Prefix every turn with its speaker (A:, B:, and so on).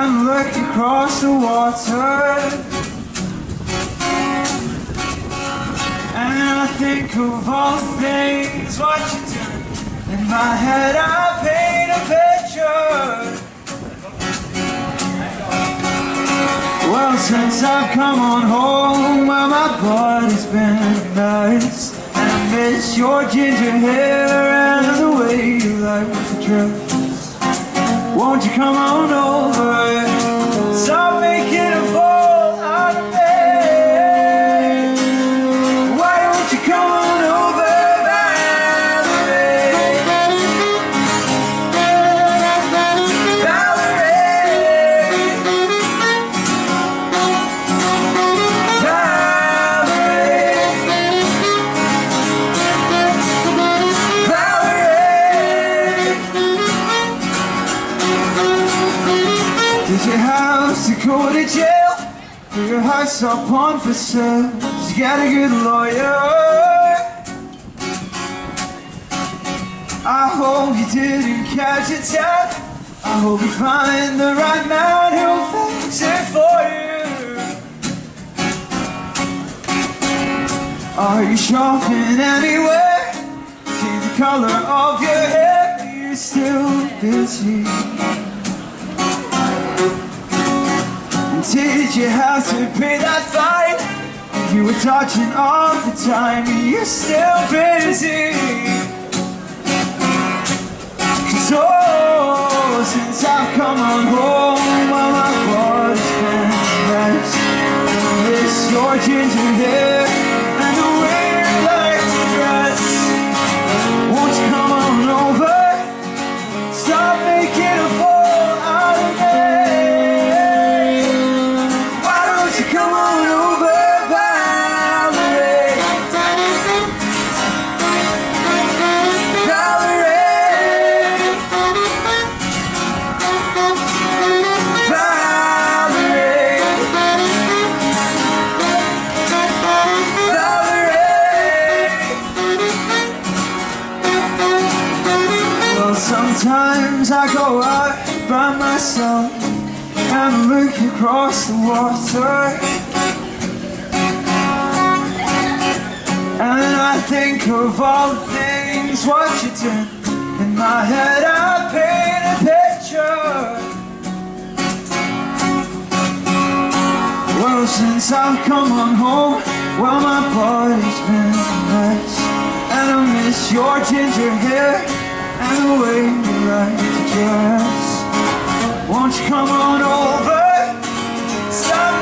A: and look across the water, and I think of all the things what you do. In my head I paint a picture. Well, since I've come on home, well, my body's been nice, and I miss your ginger hair and the way you like to dress. Won't you come on over? Stop making a fool out of me. Why don't you come on over, Valerie? Did you have to go to jail for your house up on for sale? Did you get a good lawyer? I hope you didn't catch a tab. I hope you find the right man who'll fix it for you. Are you shopping anywhere? See the color of your hair? Are you still busy? Did you have to pay that fine? You were touching all the time, and you're still busy. 'Cause oh, since I've come on home, well, my body's been nice. I miss your ginger hair and the way you like to dress. Won't you come on over? Stop making a fool out of me. Come on over, Valerie. Valerie. Valerie. Valerie. Well, sometimes I go out by myself and look across the water, and I think of all the things what you did. In my head I paint a picture. Well, since I've come on home, well, my body's been nice, and I miss your ginger hair and the way you like to dress. Won't you come on over? Stop